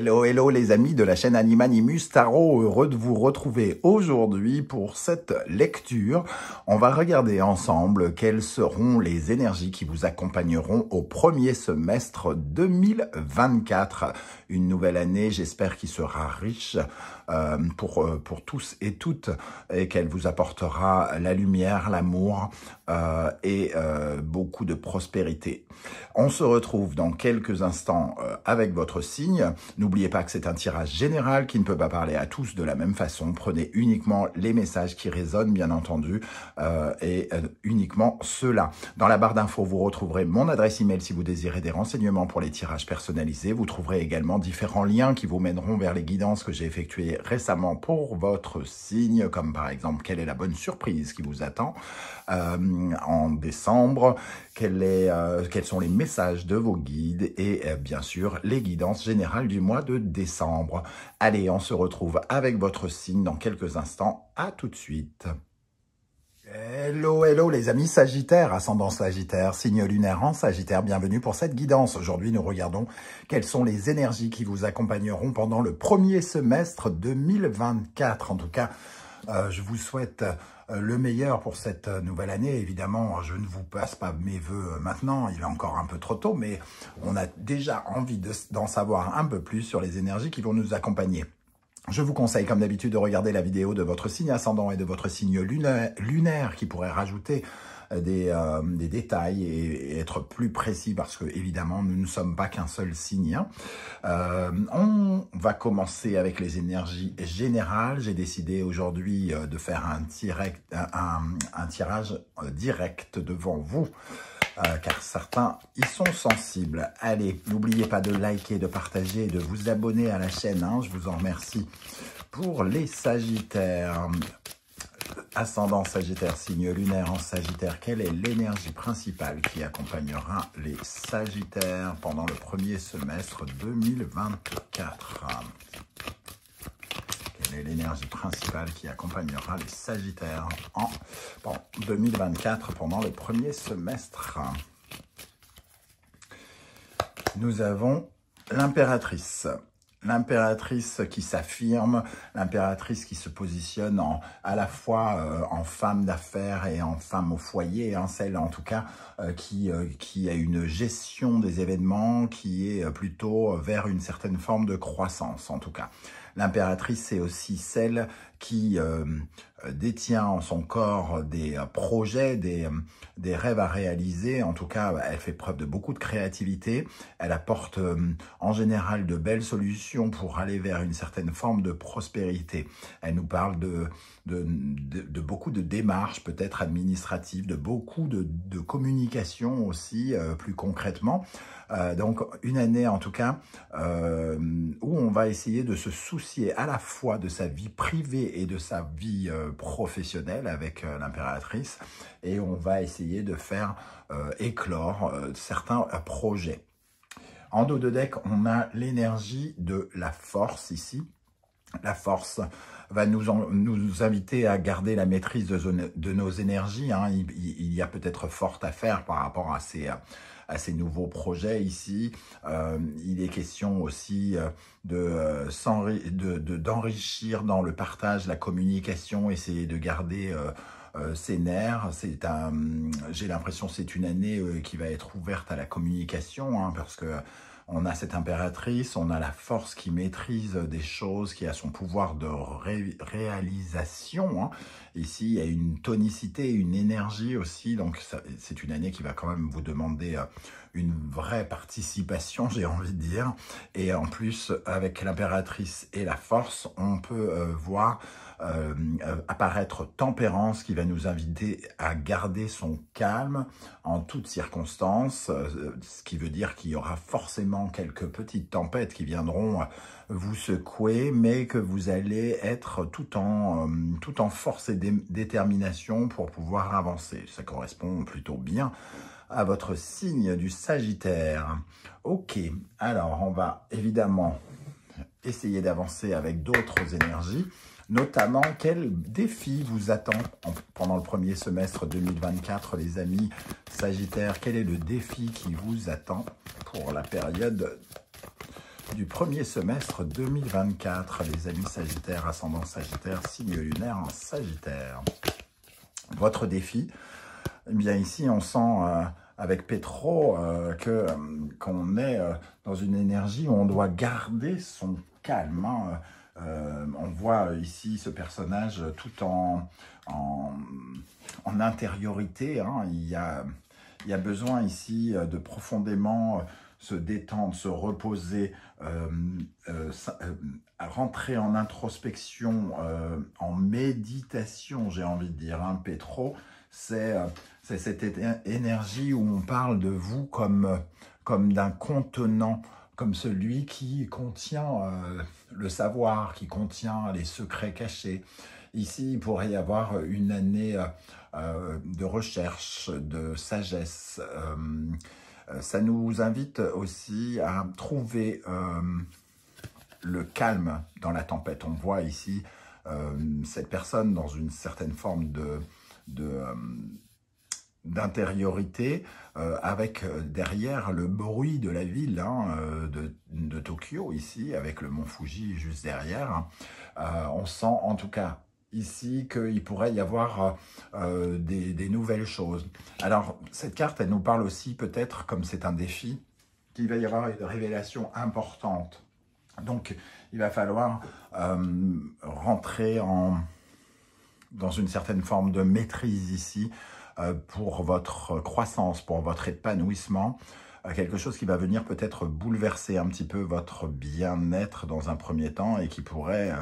Hello, hello les amis de la chaîne Animanimus Tarot, heureux de vous retrouver aujourd'hui pour cette lecture. On va regarder ensemble quelles seront les énergies qui vous accompagneront au premier semestre 2024. Une nouvelle année, j'espère qu'il sera riche pour tous et toutes et qu'elle vous apportera la lumière, l'amour et beaucoup de prospérité. On se retrouve dans quelques instants avec votre signe. N'oubliez pas que c'est un tirage général qui ne peut pas parler à tous de la même façon. Prenez uniquement les messages qui résonnent, bien entendu, et uniquement ceux-là. Dans la barre d'infos, vous retrouverez mon adresse email si vous désirez des renseignements pour les tirages personnalisés. Vous trouverez également différents liens qui vous mèneront vers les guidances que j'ai effectuées récemment pour votre signe, comme par exemple quelle est la bonne surprise qui vous attend en décembre, quels sont les messages de vos guides et bien sûr les guidances générales du mois de décembre. Allez, on se retrouve avec votre signe dans quelques instants. À tout de suite. Hello, hello les amis Sagittaire, ascendant Sagittaire, signe lunaire en Sagittaire, bienvenue pour cette guidance. Aujourd'hui, nous regardons quelles sont les énergies qui vous accompagneront pendant le premier semestre 2024. En tout cas, je vous souhaite le meilleur pour cette nouvelle année. Évidemment, je ne vous passe pas mes vœux maintenant, il est encore un peu trop tôt, mais on a déjà envie d'en savoir un peu plus sur les énergies qui vont nous accompagner. Je vous conseille, comme d'habitude, de regarder la vidéo de votre signe ascendant et de votre signe lunaire qui pourrait rajouter des détails et être plus précis parce que, évidemment, nous ne sommes pas qu'un seul signe. On va commencer avec les énergies générales. J'ai décidé aujourd'hui de faire un tirage direct devant vous. Car certains y sont sensibles. Allez, n'oubliez pas de liker, de partager et de vous abonner à la chaîne. Je vous en remercie. Pour les Sagittaires, ascendant Sagittaire, signe lunaire en Sagittaire, quelle est l'énergie principale qui accompagnera les Sagittaires pendant le premier semestre 2024 ? Quelle est l'énergie principale qui accompagnera les Sagittaires en 2024 pendant le premier semestre? Nous avons l'impératrice. L'impératrice qui s'affirme, l'impératrice qui se positionne à la fois en femme d'affaires et en femme au foyer, celle en tout cas qui a une gestion des événements qui est plutôt vers une certaine forme de croissance en tout cas. L'impératrice, c'est aussi celle qui détient en son corps des projets, des rêves à réaliser. En tout cas, elle fait preuve de beaucoup de créativité. Elle apporte en général de belles solutions pour aller vers une certaine forme de prospérité. Elle nous parle de beaucoup de démarches, peut-être administratives, de beaucoup de communication aussi, plus concrètement. Donc, une année en tout cas où on va essayer de se soucier à la fois de sa vie privée et de sa vie professionnelle avec l'impératrice, et on va essayer de faire éclore certains projets. En dos de deck, on a l'énergie de la force ici. La force va nous inviter à garder la maîtrise de nos énergies. Il y a peut-être fort à faire par rapport à ces nouveaux projets ici. Il est question aussi d'enrichir dans le partage, la communication, essayer de garder ses nerfs. J'ai l'impression que c'est une année qui va être ouverte à la communication, parce que on a cette impératrice, on a la force qui maîtrise des choses, qui a son pouvoir de réalisation. Ici, il y a une tonicité, une énergie aussi. Donc, c'est une année qui va quand même vous demander une vraie participation, j'ai envie de dire. Et en plus, avec l'impératrice et la force, on peut voir apparaître tempérance qui va nous inviter à garder son calme en toutes circonstances, ce qui veut dire qu'il y aura forcément quelques petites tempêtes qui viendront vous secouer, mais que vous allez être tout en force et détermination pour pouvoir avancer. Ça correspond plutôt bien à votre signe du Sagittaire. Ok, alors on va évidemment essayer d'avancer avec d'autres énergies, notamment quel défi vous attend pendant le premier semestre 2024, les amis Sagittaires. Quel est le défi qui vous attend pour la période du premier semestre 2024, les amis Sagittaires, ascendant Sagittaire, signe lunaire en Sagittaire. Votre défi, eh bien ici on sent avec Pétro qu'on est dans une énergie où on doit garder son calme. Hein. On voit ici ce personnage tout en intériorité. Hein. Il y a besoin ici de profondément se détendre, se reposer, rentrer en introspection, en méditation, j'ai envie de dire. Hein. Pétro, c'est cette énergie où on parle de vous comme d'un contenant, comme celui qui contient le savoir, qui contient les secrets cachés. Ici, il pourrait y avoir une année de recherche, de sagesse. Ça nous invite aussi à trouver le calme dans la tempête. On voit ici cette personne dans une certaine forme d'intériorité, avec derrière le bruit de la ville hein, de Tokyo, ici, avec le mont Fuji juste derrière. On sent en tout cas ici qu'il pourrait y avoir des nouvelles choses. Alors, cette carte, elle nous parle aussi peut-être, comme c'est un défi, qu'il va y avoir une révélation importante. Donc, il va falloir rentrer dans une certaine forme de maîtrise ici, pour votre croissance, pour votre épanouissement, quelque chose qui va venir peut-être bouleverser un petit peu votre bien-être dans un premier temps et qui pourrait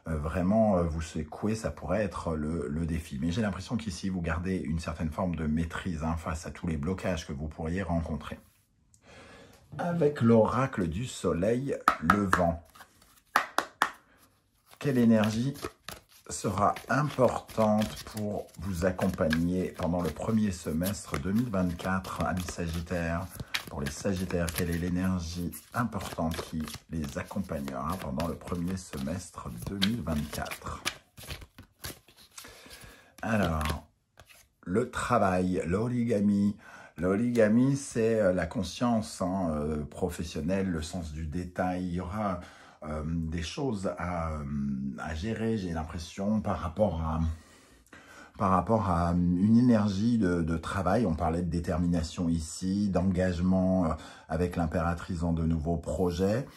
vraiment vous secouer, ça pourrait être le défi. Mais j'ai l'impression qu'ici, vous gardez une certaine forme de maîtrise hein, face à tous les blocages que vous pourriez rencontrer. Avec l'oracle du soleil levant, quelle énergie sera importante pour vous accompagner pendant le premier semestre 2024, amis Sagittaires. Pour les Sagittaires, quelle est l'énergie importante qui les accompagnera pendant le premier semestre 2024? Alors, le travail, l'origami. L'origami, c'est la conscience hein, professionnelle, le sens du détail. Il y aura des choses à gérer, j'ai l'impression, par rapport à une énergie de travail. On parlait de détermination ici, d'engagement avec l'impératrice dans de nouveaux projets.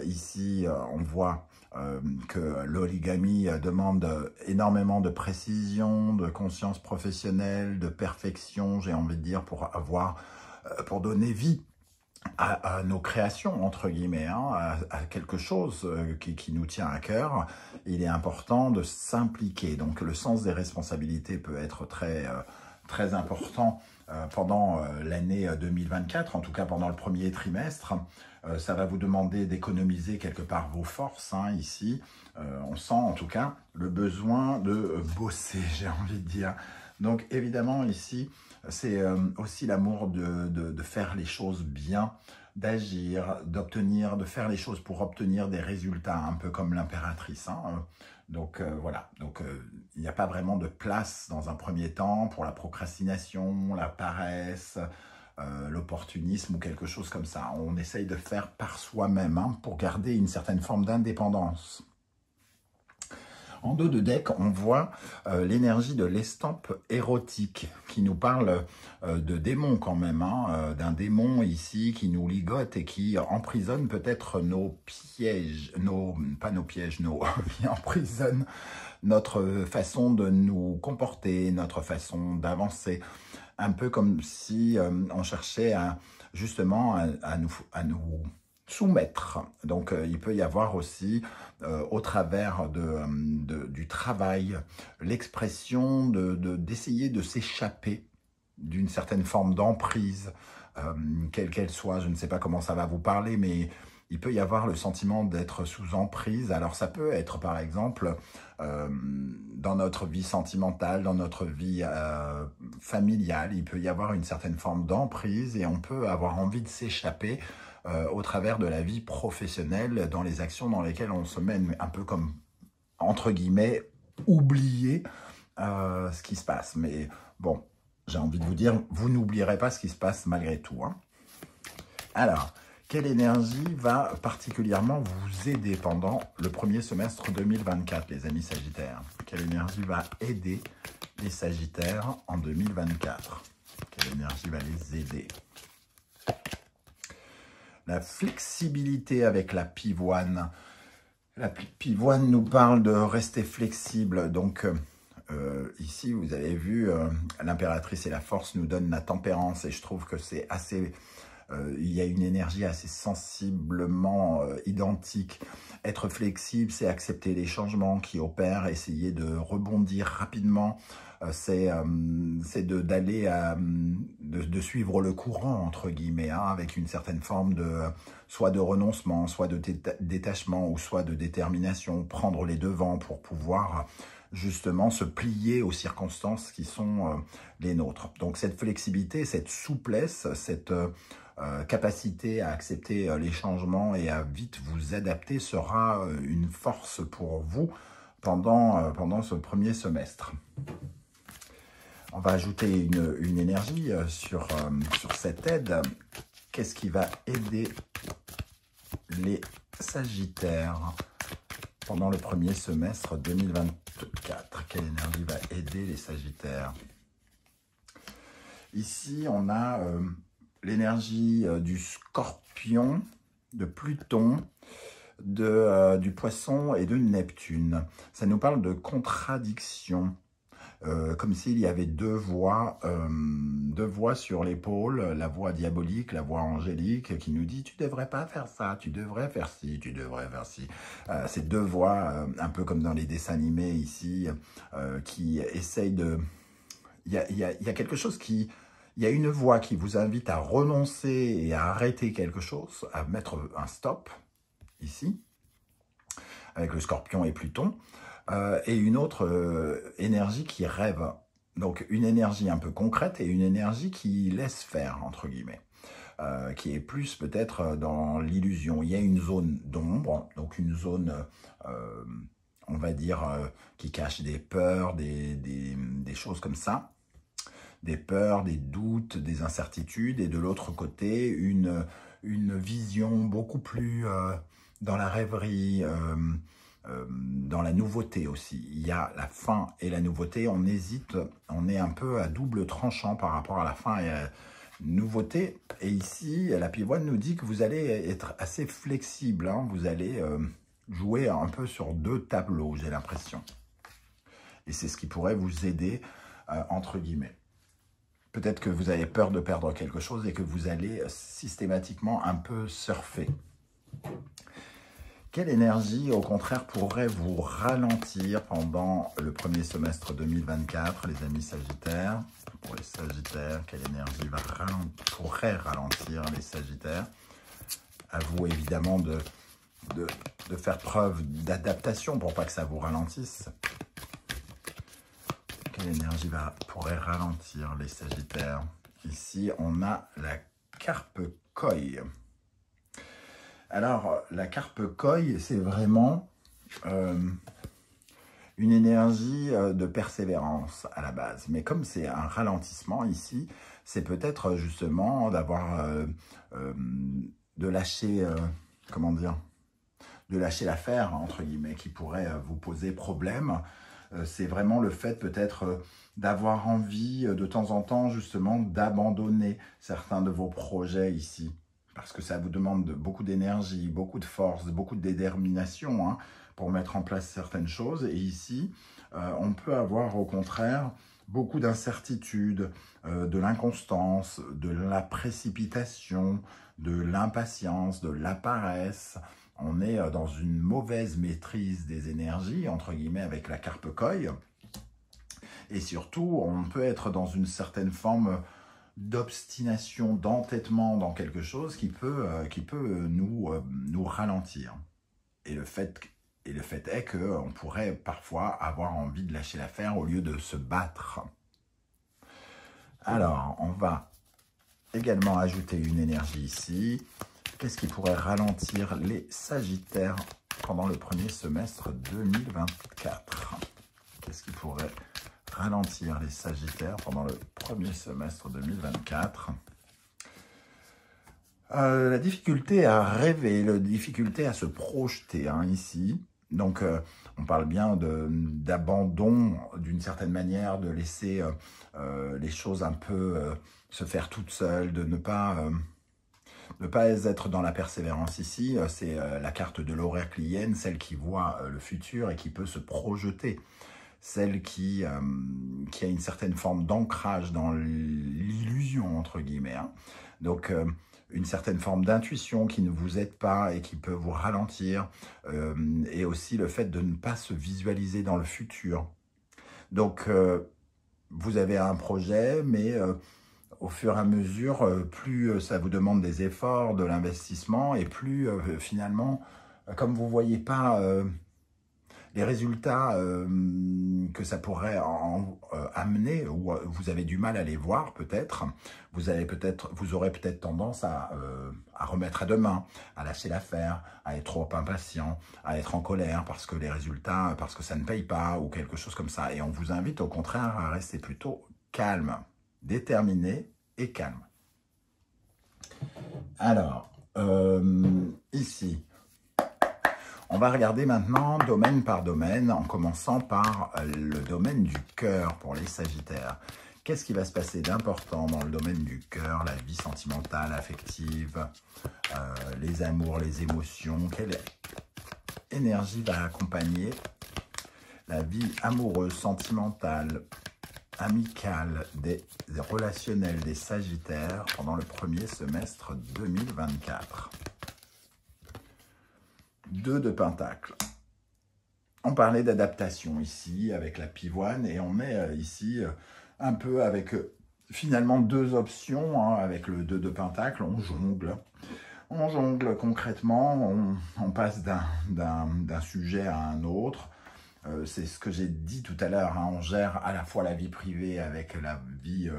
Ici, on voit que l'origami demande énormément de précision, de conscience professionnelle, de perfection, j'ai envie de dire, pour donner vie à nos créations, entre guillemets, hein, à quelque chose qui nous tient à cœur. Il est important de s'impliquer. Donc, le sens des responsabilités peut être très important pendant l'année 2024, en tout cas pendant le premier trimestre. Ça va vous demander d'économiser quelque part vos forces, hein, ici. On sent en tout cas le besoin de bosser, j'ai envie de dire. Donc, évidemment, ici, c'est aussi l'amour de faire les choses bien, d'agir, de faire les choses pour obtenir des résultats, un peu comme l'impératrice. Hein. Donc, voilà. Donc, il n'y a pas vraiment de place dans un premier temps pour la procrastination, la paresse, l'opportunisme ou quelque chose comme ça. On essaye de faire par soi-même hein, pour garder une certaine forme d'indépendance. En dos de deck, on voit l'énergie de l'estampe érotique qui nous parle de démons quand même, hein, d'un démon ici qui nous ligote et qui emprisonne peut-être nos pièges, qui emprisonne notre façon de nous comporter, notre façon d'avancer. Un peu comme si on cherchait justement à nous soumettre. Donc, il peut y avoir aussi, au travers du travail, l'expression d'essayer de s'échapper d'une certaine forme d'emprise, quelle qu'elle soit. Je ne sais pas comment ça va vous parler, mais il peut y avoir le sentiment d'être sous emprise. Alors, ça peut être, par exemple, dans notre vie sentimentale, dans notre vie familiale, il peut y avoir une certaine forme d'emprise et on peut avoir envie de s'échapper au travers de la vie professionnelle, dans les actions dans lesquelles on se mène un peu comme, entre guillemets, oublier ce qui se passe. Mais bon, j'ai envie de vous dire, vous n'oublierez pas ce qui se passe malgré tout. Hein. Alors, Quelle énergie va particulièrement vous aider pendant le premier semestre 2024, les amis Sagittaires? Quelle énergie va aider les Sagittaires en 2024? Quelle énergie va les aider? La flexibilité avec la pivoine. La pivoine nous parle de rester flexible. Donc, ici, vous avez vu, l'impératrice et la force nous donnent la tempérance. Et je trouve que c'est assez... il y a une énergie assez sensiblement identique. Être flexible, c'est accepter les changements qui opèrent, essayer de rebondir rapidement. C'est de suivre le courant, entre guillemets, hein, avec une certaine forme de soit de renoncement, soit de détachement, ou soit de détermination, prendre les devants pour pouvoir justement se plier aux circonstances qui sont les nôtres. Donc cette flexibilité, cette souplesse, cette capacité à accepter les changements et à vite vous adapter sera une force pour vous pendant ce premier semestre. On va ajouter une énergie sur cette aide. Qu'est-ce qui va aider les Sagittaires pendant le premier semestre 2024? Quelle énergie va aider les Sagittaires? Ici, on a l'énergie du Scorpion, de Pluton, du Poisson et de Neptune. Ça nous parle de contradiction. Comme s'il y avait deux voix sur l'épaule, la voix diabolique, la voix angélique, qui nous dit « tu devrais pas faire ça, tu devrais faire ci, tu devrais faire ci ». Ces deux voix, un peu comme dans les dessins animés ici, qui essayent de... Il y a quelque chose qui... Il y a une voix qui vous invite à renoncer et à arrêter quelque chose, à mettre un stop, ici, avec le Scorpion et Pluton. Et une autre énergie qui rêve. Donc une énergie un peu concrète et une énergie qui laisse faire, entre guillemets, qui est plus peut-être dans l'illusion. Il y a une zone d'ombre, donc une zone, on va dire, qui cache des peurs, des choses comme ça, des peurs, des doutes, des incertitudes, et de l'autre côté, une vision beaucoup plus dans la rêverie, dans la nouveauté aussi. Il y a la fin et la nouveauté. On hésite, on est un peu à double tranchant par rapport à la fin et à la nouveauté. Et ici, la pivoine nous dit que vous allez être assez flexible. Hein. Vous allez jouer un peu sur deux tableaux, j'ai l'impression. Et c'est ce qui pourrait vous aider, entre guillemets. Peut-être que vous avez peur de perdre quelque chose et que vous allez systématiquement un peu surfer. Quelle énergie, au contraire, pourrait vous ralentir pendant le premier semestre 2024, les amis Sagittaires? Pour les Sagittaires, quelle énergie pourrait ralentir les Sagittaires? À vous, évidemment, de faire preuve d'adaptation pour pas que ça vous ralentisse. Quelle énergie pourrait ralentir les Sagittaires? Ici, on a la carpe koi. Alors, la carpe koi, c'est vraiment une énergie de persévérance à la base. Mais comme c'est un ralentissement ici, c'est peut-être justement d'avoir, de lâcher, comment dire, de lâcher l'affaire, entre guillemets, qui pourrait vous poser problème. C'est vraiment le fait peut-être d'avoir envie de temps en temps justement d'abandonner certains de vos projets ici. Parce que ça vous demande beaucoup d'énergie, beaucoup de force, beaucoup de détermination hein, pour mettre en place certaines choses. Et ici, on peut avoir au contraire beaucoup d'incertitudes, de l'inconstance, de la précipitation, de l'impatience, de la paresse. On est dans une mauvaise maîtrise des énergies, entre guillemets, avec la carpe koi. Et surtout, on peut être dans une certaine forme d'obstination, d'entêtement dans quelque chose qui peut nous ralentir. Et le fait est qu'on pourrait parfois avoir envie de lâcher l'affaire au lieu de se battre. Alors, on va également ajouter une énergie ici. Qu'est-ce qui pourrait ralentir les Sagittaires pendant le premier semestre 2024? Qu'est-ce qui pourrait ralentir les Sagittaires pendant le premier semestre 2024? La difficulté à rêver, la difficulté à se projeter, hein, ici. Donc, on parle bien d'abandon, d'une certaine manière, de laisser les choses un peu se faire toutes seules, de ne pas être dans la persévérance ici. C'est la carte de l'oraclienne, celle qui voit le futur et qui peut se projeter. Celle qui a une certaine forme d'ancrage dans l'illusion, entre guillemets. Hein. Donc, une certaine forme d'intuition qui ne vous aide pas et qui peut vous ralentir. Et aussi le fait de ne pas se visualiser dans le futur. Donc, vous avez un projet, mais au fur et à mesure, plus ça vous demande des efforts, de l'investissement, et plus finalement, comme vous ne voyez pas les résultats que ça pourrait amener, ou vous avez du mal à les voir peut-être, vous aurez peut-être tendance à remettre à demain, à lâcher l'affaire, à être trop impatient, à être en colère parce que les résultats, parce que ça ne paye pas, ou quelque chose comme ça. Et on vous invite au contraire à rester plutôt calme, déterminé et calme. Alors, ici, on va regarder maintenant domaine par domaine, en commençant par le domaine du cœur pour les Sagittaires. Qu'est-ce qui va se passer d'important dans le domaine du cœur, la vie sentimentale, affective, les amours, les émotions? Quelle énergie va accompagner la vie amoureuse, sentimentale, amicale, des relationnels des Sagittaires pendant le premier semestre 2024? 2 de Pentacle. On parlait d'adaptation ici avec la pivoine et on est ici un peu avec finalement 2 options. Hein, avec le 2 de Pentacle, on jongle. On jongle concrètement, on passe d'un sujet à un autre. C'est ce que j'ai dit tout à l'heure. Hein, on gère à la fois la vie privée avec la vie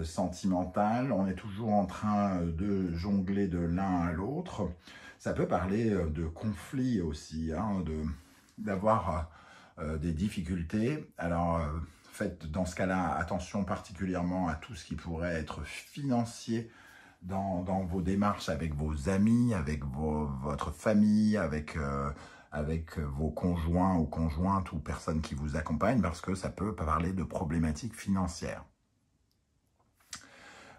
sentimentale. On est toujours en train de jongler de l'un à l'autre. Ça peut parler de conflits aussi, hein, d'avoir des difficultés. Alors, faites dans ce cas-là attention particulièrement à tout ce qui pourrait être financier dans vos démarches avec vos amis, avec votre famille, avec vos conjoints ou conjointes ou personnes qui vous accompagnent, parce que ça peut parler de problématiques financières.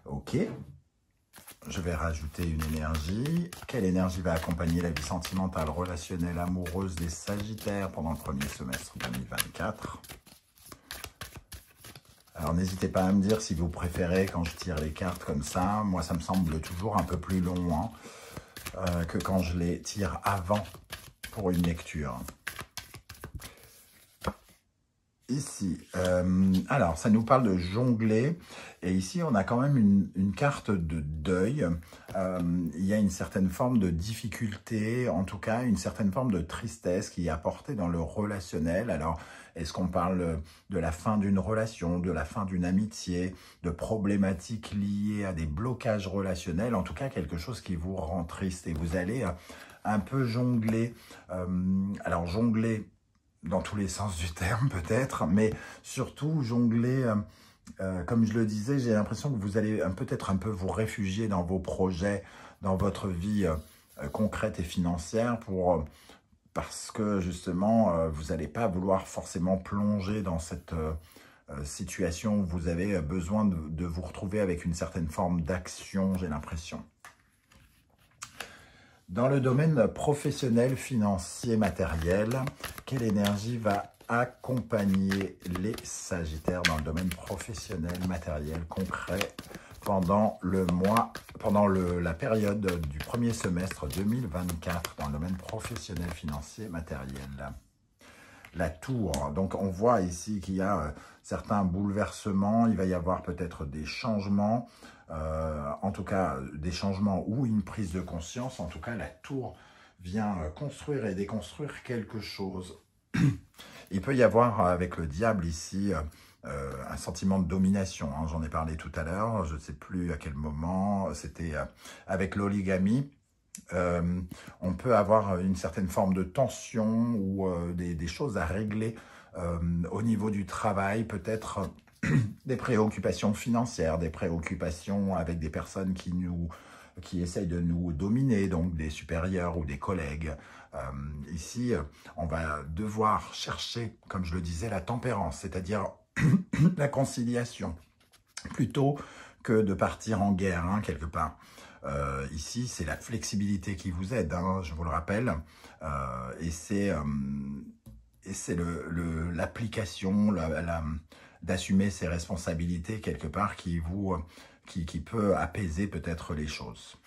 Ok. Je vais rajouter une énergie. Quelle énergie va accompagner la vie sentimentale, relationnelle, amoureuse des Sagittaires pendant le premier semestre 2024? Alors, n'hésitez pas à me dire si vous préférez quand je tire les cartes comme ça. Moi, ça me semble toujours un peu plus long hein, que quand je les tire avant pour une lecture. Ici, alors ça nous parle de jongler, et ici on a quand même une carte de deuil. Il y a une certaine forme de difficulté, en tout cas une certaine forme de tristesse qui est apportée dans le relationnel. Alors, est-ce qu'on parle de la fin d'une relation, de la fin d'une amitié, de problématiques liées à des blocages relationnels, en tout cas quelque chose qui vous rend triste, et vous allez un peu jongler. Alors jongler dans tous les sens du terme peut-être, mais surtout jongler, comme je le disais, j'ai l'impression que vous allez peut-être un peu vous réfugier dans vos projets, dans votre vie concrète et financière, parce que justement, vous n'allez pas vouloir forcément plonger dans cette situation où vous avez besoin de vous retrouver avec une certaine forme d'action, j'ai l'impression. Dans le domaine professionnel, financier, matériel, quelle énergie va accompagner les Sagittaires dans le domaine professionnel, matériel, concret pendant la période du premier semestre 2024 dans le domaine professionnel, financier, matériel? La tour, donc on voit ici qu'il y a certains bouleversements, il va y avoir peut-être des changements, en tout cas des changements ou une prise de conscience. En tout cas, la tour vient construire et déconstruire quelque chose. Il peut y avoir avec le diable ici un sentiment de domination, hein, j'en ai parlé tout à l'heure, je ne sais plus à quel moment, c'était avec l'oligamie. On peut avoir une certaine forme de tension ou des choses à régler au niveau du travail, peut-être des préoccupations financières, des préoccupations avec des personnes qui nous qui essayent de nous dominer, donc des supérieurs ou des collègues. Ici, on va devoir chercher, comme je le disais, la tempérance, c'est-à-dire la conciliation, plutôt que de partir en guerre, hein, quelque part. Ici, c'est la flexibilité qui vous aide, hein, je vous le rappelle, et c'est l'application, d'assumer ses responsabilités quelque part qui peut apaiser peut-être les choses.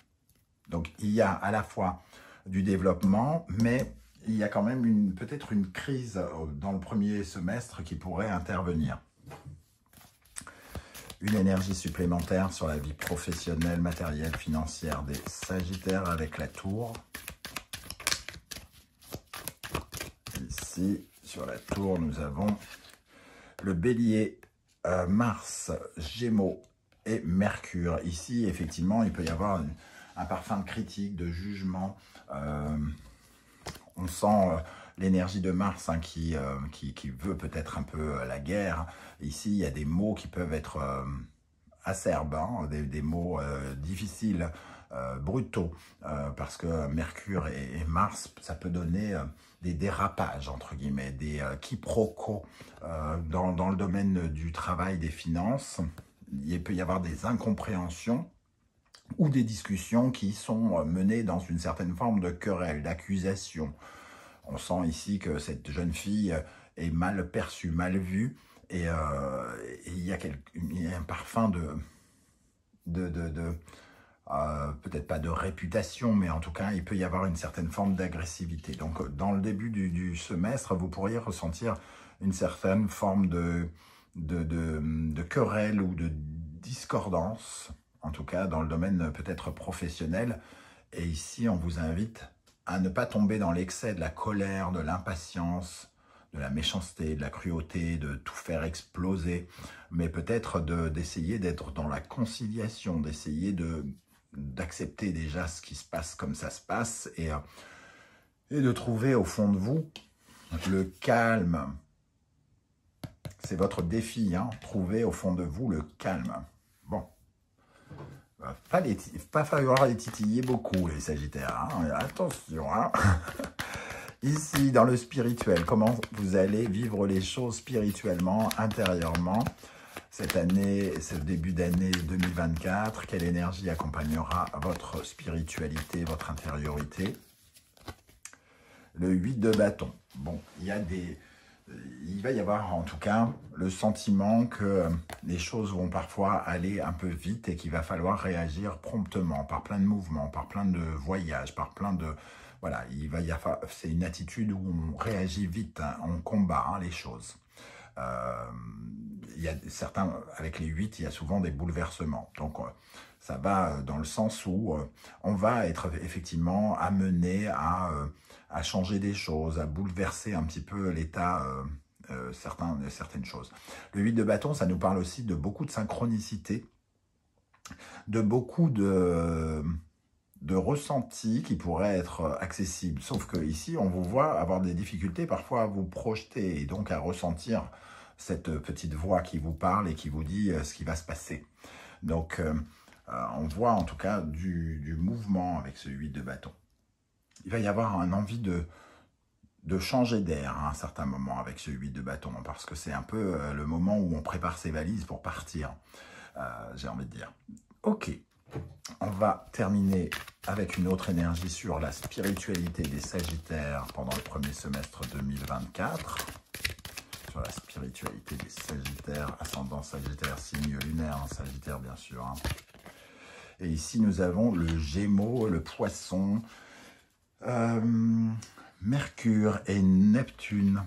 Donc, il y a à la fois du développement, mais il y a quand même peut-être une crise dans le premier semestre qui pourrait intervenir. Une énergie supplémentaire sur la vie professionnelle, matérielle, financière des Sagittaires avec la tour. Ici, sur la tour, nous avons le Bélier, Mars, Gémeaux et Mercure. Ici, effectivement, il peut y avoir un parfum de critique, de jugement. On sent l'énergie de Mars, hein, qui veut peut-être un peu la guerre. Ici, il y a des mots qui peuvent être acerbes, hein, des mots difficiles, brutaux, parce que Mercure et Mars, ça peut donner des dérapages, entre guillemets, des quiproquos dans le domaine du travail, des finances. Il peut y avoir des incompréhensions ou des discussions qui sont menées dans une certaine forme de querelle, d'accusation. On sent ici que cette jeune fille est mal perçue, mal vue, et il y a un parfum peut-être pas de réputation, mais en tout cas, il peut y avoir une certaine forme d'agressivité. Donc, dans le début du semestre, vous pourriez ressentir une certaine forme de querelle ou de discordance, en tout cas dans le domaine peut-être professionnel. Et ici, on vous invite à ne pas tomber dans l'excès de la colère, de l'impatience, de la méchanceté, de la cruauté, de tout faire exploser, mais peut-être d'essayer d'être dans la conciliation, d'essayer d'accepter déjà ce qui se passe comme ça se passe et de trouver au fond de vous le calme. C'est votre défi, hein, trouver au fond de vous le calme. Bon. Pas falloir les titiller beaucoup, les Sagittaires. Hein. Attention. Hein. Ici, dans le spirituel, comment vous allez vivre les choses spirituellement, intérieurement, cette année, ce début d'année 2024? Quelle énergie accompagnera votre spiritualité, votre intériorité? Le 8 de bâton. Bon, il va y avoir en tout cas le sentiment que les choses vont parfois aller un peu vite et qu'il va falloir réagir promptement, par plein de mouvements, par plein de voyages, par plein de... Voilà, c'est une attitude où on réagit vite, hein, on combat, hein, les choses. Il y a certains, avec les 8, il y a souvent des bouleversements. Donc, ça va dans le sens où on va être effectivement amené à changer des choses, à bouleverser un petit peu l'état certaines choses. Le 8 de bâton, ça nous parle aussi de beaucoup de synchronicité, de beaucoup de ressentis qui pourraient être accessibles. Sauf que ici, on vous voit avoir des difficultés parfois à vous projeter et donc à ressentir cette petite voix qui vous parle et qui vous dit ce qui va se passer. Donc, on voit en tout cas du mouvement avec ce 8 de bâton. Il va y avoir une envie de changer d'air à un certain moment avec ce 8 de bâton, parce que c'est un peu le moment où on prépare ses valises pour partir, j'ai envie de dire. Ok, on va terminer avec une autre énergie sur la spiritualité des Sagittaires pendant le premier semestre 2024. Sur la spiritualité des Sagittaires, ascendant Sagittaire, signe lunaire, Sagittaire bien sûr. Hein. Et ici, nous avons le Gémeaux, le Poisson, Mercure et Neptune.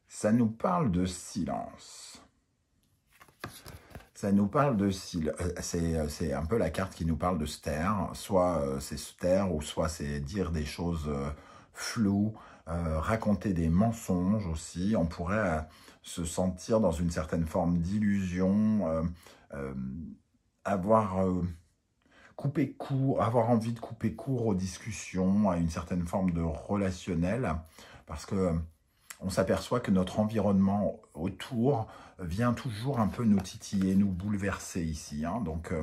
Ça nous parle de silence. Ça nous parle de silence. C'est un peu la carte qui nous parle de se taire. Soit c'est se taire, ou soit c'est dire des choses floues, raconter des mensonges aussi. On pourrait se sentir dans une certaine forme d'illusion, avoir envie de couper court aux discussions, à une certaine forme de relationnel, parce que on s'aperçoit que notre environnement autour vient toujours un peu nous titiller, nous bouleverser ici. Hein. Donc,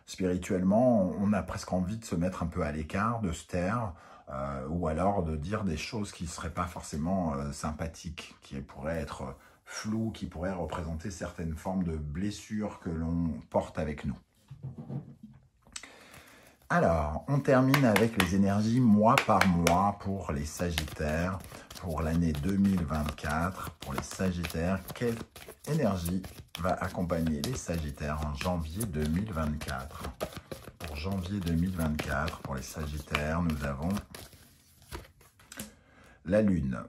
spirituellement, on a presque envie de se mettre un peu à l'écart, de se taire, ou alors de dire des choses qui ne seraient pas forcément sympathiques, qui pourraient être floues, qui pourraient représenter certaines formes de blessures que l'on porte avec nous. Alors, on termine avec les énergies mois par mois pour les Sagittaires, pour l'année 2024. Pour les Sagittaires, quelle énergie va accompagner les Sagittaires en janvier 2024? Pour janvier 2024, pour les Sagittaires, nous avons la Lune.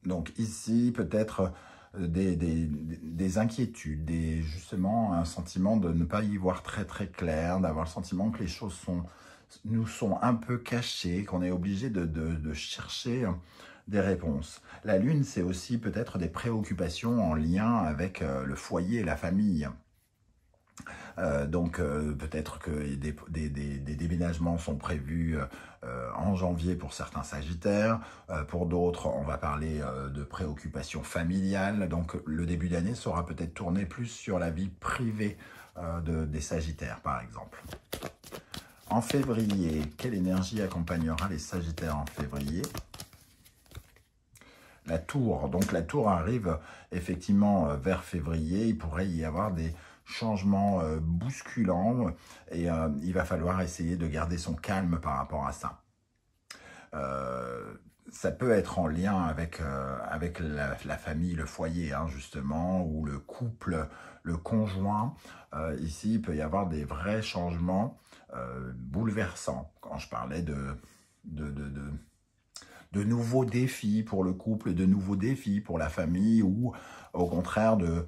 Donc ici, peut-être des inquiétudes, justement un sentiment de ne pas y voir très clair, d'avoir le sentiment que les choses nous sont un peu cachées, qu'on est obligé de chercher des réponses. La Lune, c'est aussi peut-être des préoccupations en lien avec le foyer et la famille. Donc peut-être que des déménagements sont prévus en janvier pour certains Sagittaires. Pour d'autres, on va parler de préoccupations familiales. Donc le début d'année sera peut-être tourné plus sur la vie privée des Sagittaires, par exemple. En février, quelle énergie accompagnera les Sagittaires en février? La Tour. Donc la Tour arrive effectivement vers février. Il pourrait y avoir des changements bousculants et il va falloir essayer de garder son calme par rapport à ça. Ça peut être en lien avec la famille, le foyer, hein, justement, ou le couple, le conjoint. Ici, il peut y avoir des vrais changements bouleversants. Quand je parlais de nouveaux défis pour le couple, de nouveaux défis pour la famille, ou au contraire de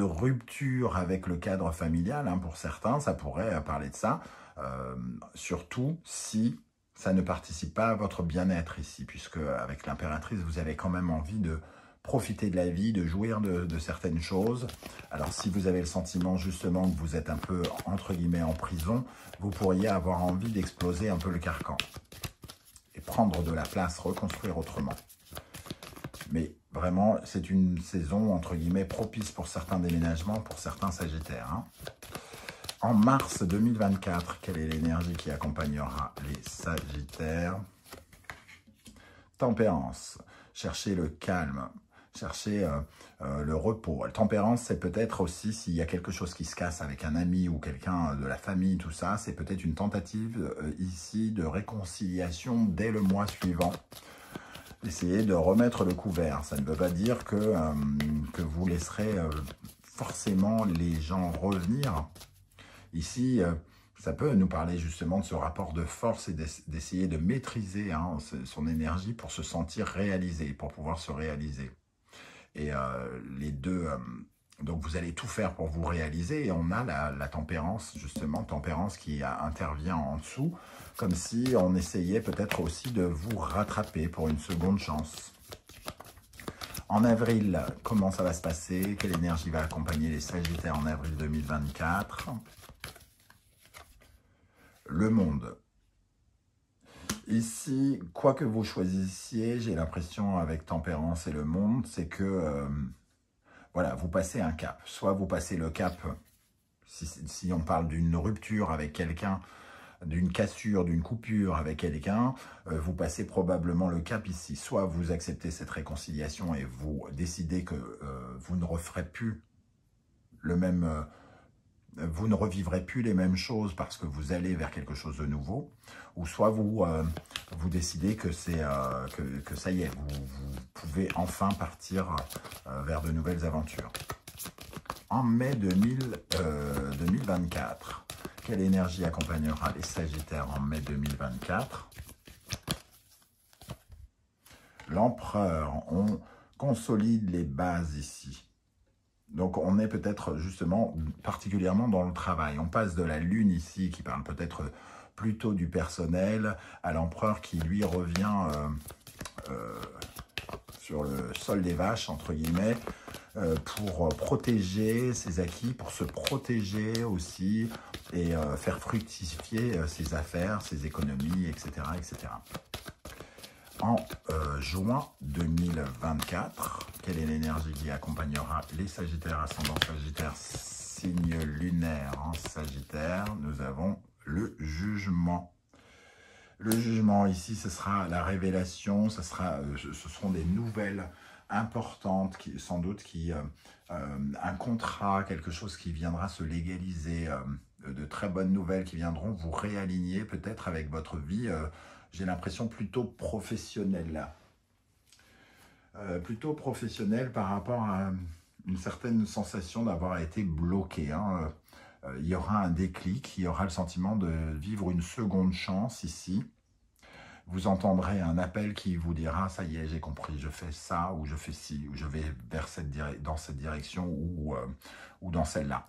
rupture avec le cadre familial, hein, pour certains, ça pourrait parler de ça, surtout si ça ne participe pas à votre bien-être ici, puisque avec l'impératrice, vous avez quand même envie de profiter de la vie, de jouir de certaines choses. Alors si vous avez le sentiment justement que vous êtes un peu, entre guillemets, en prison, vous pourriez avoir envie d'exploser un peu le carcan et prendre de la place, reconstruire autrement. Mais vraiment, c'est une saison, entre guillemets, propice pour certains déménagements, pour certains Sagittaires. Hein. En mars 2024, quelle est l'énergie qui accompagnera les Sagittaires? Tempérance. Cherchez le calme, cherchez le repos. Tempérance, c'est peut-être aussi s'il y a quelque chose qui se casse avec un ami ou quelqu'un de la famille, tout ça, c'est peut-être une tentative ici de réconciliation dès le mois suivant. Essayez de remettre le couvert. Ça ne veut pas dire que vous laisserez forcément les gens revenir. Ici, ça peut nous parler justement de ce rapport de force et d'essayer de maîtriser, hein, son énergie pour se sentir réalisé, pour pouvoir se réaliser. Et les deux, donc vous allez tout faire pour vous réaliser. Et on a la tempérance, justement, tempérance qui intervient en dessous, comme si on essayait peut-être aussi de vous rattraper pour une seconde chance. En avril, comment ça va se passer? Quelle énergie va accompagner les Sagittaires en avril 2024? Le monde. Ici, quoi que vous choisissiez, j'ai l'impression avec tempérance et le monde, c'est que voilà, vous passez un cap. Soit vous passez le cap, si on parle d'une rupture avec quelqu'un, d'une cassure, d'une coupure avec quelqu'un, vous passez probablement le cap ici. Soit vous acceptez cette réconciliation et vous décidez que vous ne referez plus le même... vous ne revivrez plus les mêmes choses parce que vous allez vers quelque chose de nouveau, ou soit vous décidez que ça y est, vous pouvez enfin partir vers de nouvelles aventures. En mai 2024, quelle énergie accompagnera les Sagittaires en mai 2024? L'Empereur, on consolide les bases ici. Donc, on est peut-être justement particulièrement dans le travail. On passe de la Lune ici, qui parle peut-être plutôt du personnel, à l'Empereur qui, lui, revient sur le sol des vaches, entre guillemets, pour protéger ses acquis, pour se protéger aussi et faire fructifier ses affaires, ses économies, etc., etc. en juin 2024. Quelle est l'énergie qui accompagnera les Sagittaires, ascendant Sagittaire, signe lunaire en Sagittaire? Nous avons le jugement. Le jugement, ici, ce sera la révélation, ce seront des nouvelles importantes, sans doute, un contrat, quelque chose qui viendra se légaliser, de très bonnes nouvelles qui viendront vous réaligner peut-être avec votre vie, j'ai l'impression plutôt professionnelle. Plutôt professionnelle par rapport à une certaine sensation d'avoir été bloqué, hein. Il y aura un déclic, il y aura le sentiment de vivre une seconde chance ici. Vous entendrez un appel qui vous dira « ça y est, j'ai compris, je fais ça ou je fais ci, ou je vais vers dans cette direction ou dans celle-là ».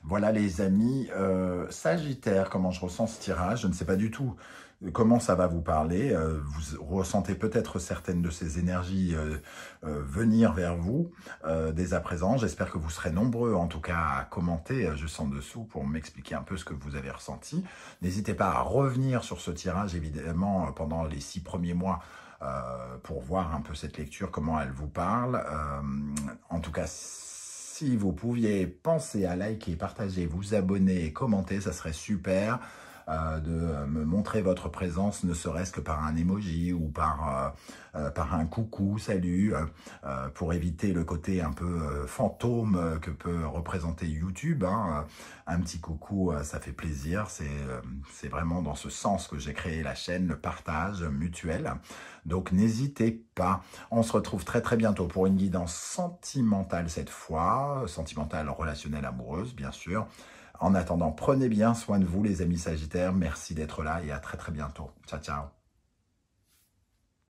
Voilà les amis, Sagittaire, comment je ressens ce tirage, je ne sais pas du tout comment ça va vous parler, vous ressentez peut-être certaines de ces énergies venir vers vous dès à présent. J'espère que vous serez nombreux en tout cas à commenter juste en dessous pour m'expliquer un peu ce que vous avez ressenti. N'hésitez pas à revenir sur ce tirage évidemment pendant les 6 premiers mois pour voir un peu cette lecture, comment elle vous parle. En tout cas, si vous pouviez penser à liker, partager, vous abonner et commenter, ça serait super. De me montrer votre présence, ne serait-ce que par un emoji ou par un coucou, salut, pour éviter le côté un peu fantôme que peut représenter YouTube, hein. Un petit coucou, ça fait plaisir, c'est vraiment dans ce sens que j'ai créé la chaîne, le partage mutuel. Donc n'hésitez pas, on se retrouve très très bientôt pour une guidance sentimentale cette fois, sentimentale, relationnelle, amoureuse bien sûr. En attendant, prenez bien soin de vous les amis Sagittaires. Merci d'être là et à très très bientôt. Ciao, ciao.